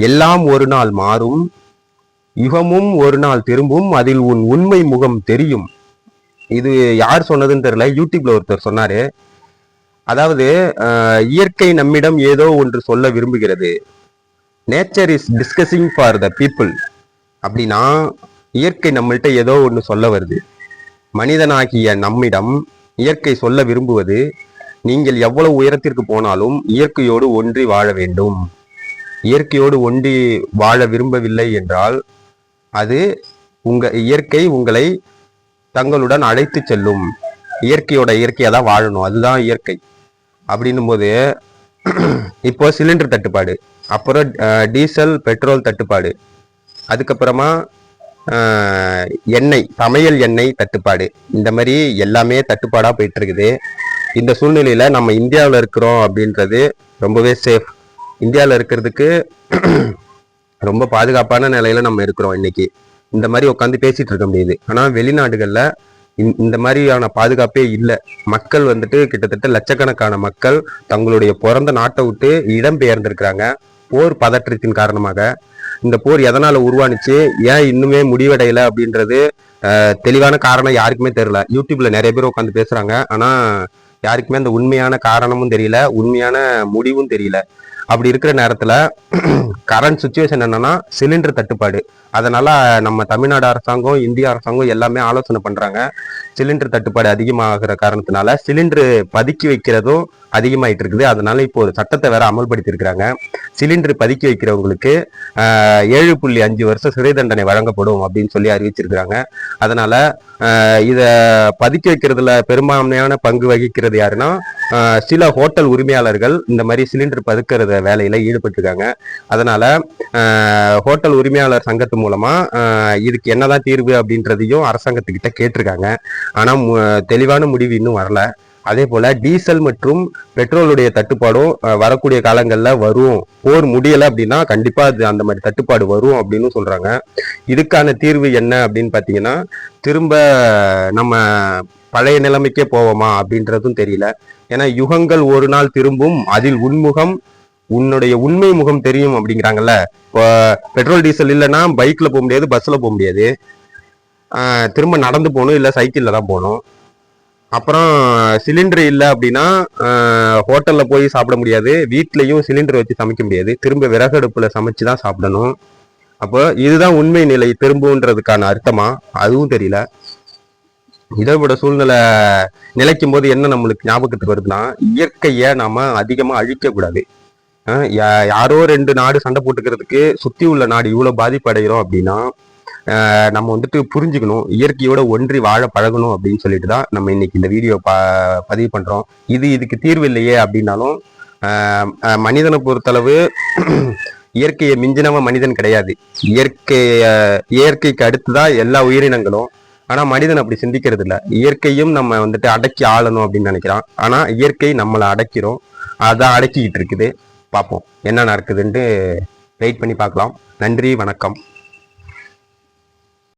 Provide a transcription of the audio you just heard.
எல்லாம் ஒரு நாள் மாறும், யுகமும் ஒரு நாள் திரும்பும், அதில் உன் உண்மை முகம் தெரியும். இது யார் சொன்னதுன்னு தெரியல, யூடியூப்ல ஒருத்தர் சொன்னாரு. அதாவது இயற்கை நம்மிடம் ஏதோ ஒன்று சொல்ல விரும்புகிறது. Nature is discussing for the people. அப்படின்னா இயற்கை நம்மள்கிட்ட ஏதோ ஒன்று சொல்ல வருது. மனிதனாகிய நம்மிடம் இயற்கை சொல்ல விரும்புவது, நீங்கள் எவ்வளவு உயரத்திற்கு போனாலும் இயற்கையோடு ஒன்றி வாழ வேண்டும். இயற்கையோடு ஒன்றி வாழ விரும்பவில்லை என்றால் அது இயற்கை உங்களை தங்களுடன் அழைத்து செல்லும். இயற்கையா தான் வாழணும், அதுதான் இயற்கை. அப்படின்னும் போது இப்போ சிலிண்டர் தட்டுப்பாடு, அப்புறம் டீசல் பெட்ரோல் தட்டுப்பாடு, அதுக்கப்புறமா எண்ணெய், சமையல் எண்ணெய் தட்டுப்பாடு, இந்த மாதிரி எல்லாமே தட்டுப்பாடா போயிட்டு இருக்குது. இந்த சூழ்நிலையில நம்ம இந்தியாவில் இருக்கிறோம் அப்படின்றது ரொம்பவே சேஃப். இந்தியாவில் இருக்கிறதுக்கு ரொம்ப பாதுகாப்பான நிலையில நம்ம இருக்கிறோம். இன்னைக்கு இந்த மாதிரி உட்காந்து பேசிட்டு இருக்க முடியுது. ஆனா வெளிநாடுகள்ல இந்த மாதிரியான பாதுகாப்பே இல்லை. மக்கள் வந்துட்டு கிட்டத்தட்ட லட்சக்கணக்கான மக்கள் தங்களுடைய பிறந்த நாட்டை விட்டு இடம் பெயர்ந்திருக்கிறாங்க போர் பதற்றத்தின் காரணமாக. இந்த போர் எதனால உருவானுச்சு, ஏன் இன்னுமே முடிவடையலை அப்படின்றது தெளிவான காரணம் யாருக்குமே தெரியல. யூடியூப்ல நிறைய பேர் உட்காந்து பேசுறாங்க, ஆனா யாருக்குமே அந்த உண்மையான காரணமும் தெரியல, உண்மையான முடிவும் தெரியல. அப்படி இருக்கிற நேரத்துல கரண்ட் சுச்சுவேஷன் என்னன்னா சிலிண்டர் தட்டுப்பாடு. அதனால நம்ம தமிழ்நாடு அரசாங்கம், இந்திய அரசாங்கம் எல்லாமே ஆலோசனை பண்றாங்க. சிலிண்டர் தட்டுப்பாடு அதிகமாகிற காரணத்தினால சிலிண்டர் பதுக்கி வைக்கிறதும் அதிகமாயிட்டு இருக்குது. அதனால இப்போ ஒரு சட்டத்தை வேற அமல்படுத்தி இருக்கிறாங்க. சிலிண்டர் பதுக்கி வைக்கிறவங்களுக்கு 7.5 வருஷம் சிறை தண்டனை வழங்கப்படும் அப்படின்னு சொல்லி அறிவிச்சிருக்கிறாங்க. அதனால இத பதுக்கி வைக்கிறதுல பெரும்பான்மையான பங்கு வகிக்கிறது யாருன்னா சில ஹோட்டல் உரிமையாளர்கள் இந்த மாதிரி சிலிண்டர் பதுக்கிறது வேலையில ஈடுபட்டிருக்காங்க. அதனால ஹோட்டல் உரிமையாளர் சங்கத்து மூலமா இதுக்கு என்னதான் தீர்வு அப்படின்றதையும் அரசாங்கத்துக்கிட்ட கேட்டிருக்காங்க. ஆனா தெளிவான முடிவு இன்னும் வரல. அதே போல டீசல் மற்றும் பெட்ரோலுடைய தட்டுப்பாடும் வரக்கூடிய காலங்கள்ல வரும். போர் முடியலை அப்படின்னா கண்டிப்பா அது அந்த மாதிரி தட்டுப்பாடு வரும் அப்படின்னு சொல்றாங்க. இதுக்கான தீர்வு என்ன அப்படின்னு பாத்தீங்கன்னா திரும்ப நம்ம பழைய நிலைமைக்கே போவோமா அப்படின்றதும் தெரியல. ஏன்னா யுகங்கள் ஒரு நாள் திரும்பும், அதில் உன்னுடைய உண்மை முகம் தெரியும் அப்படிங்கிறாங்கல்ல. இப்போ பெட்ரோல் டீசல் இல்லைன்னா பைக்ல போக முடியாது, பஸ்ல போக முடியாது, திரும்ப நடந்து போகணும், இல்லை சைக்கிள்ல தான் போகணும். அப்புறம் சிலிண்டர் இல்லை அப்படின்னா ஹோட்டல்ல போய் சாப்பிட முடியாது, வீட்லயும் சிலிண்டர் வச்சு சமைக்க முடியாது, திரும்ப விறகடுப்புல சமைச்சு தான் சாப்பிடணும். அப்போ இதுதான் உண்மை நிலை திரும்புன்றதுக்கான அர்த்தமா அதுவும் தெரியல. இதை விட சூழ்நிலை நிலைக்கும் போது என்ன நம்மளுக்கு ஞாபகத்துக்கு வருதுன்னா, இயற்கையை நாம அதிகமா அழிக்க கூடாது. யாரோ 2 நாடு சண்டை போட்டுக்கிறதுக்கு சுத்தி உள்ள நாடு இவ்வளவு பாதிப்பு அடைகிறோம் அப்படின்னா நம்ம வந்துட்டு புரிஞ்சுக்கணும், இயற்கையோட ஒன்றி வாழ பழகணும் அப்படின்னு சொல்லிட்டு தான் நம்ம இன்னைக்கு இந்த வீடியோ பதிவு பண்றோம். இதுக்கு தீர்வு இல்லையே அப்படின்னாலும் மனிதனை பொறுத்தளவு இயற்கையை மிஞ்சினவன் மனிதன் கிடையாது. இயற்கைக்கு அடுத்துதான் எல்லா உயிரினங்களும். ஆனா மனிதன் அப்படி சிந்திக்கிறது இல்லை. இயற்கையும் நம்ம வந்துட்டு அடக்கி ஆளணும் அப்படின்னு நினைக்கிறான். ஆனா இயற்கை நம்மளை அடக்கிறோம், அதான் அடக்கிக்கிட்டு இருக்குது. பார்ப்போம் என்ன நடக்குதுன்ட்டு வெயிட் பண்ணி பார்க்கலாம். நன்றி, வணக்கம்.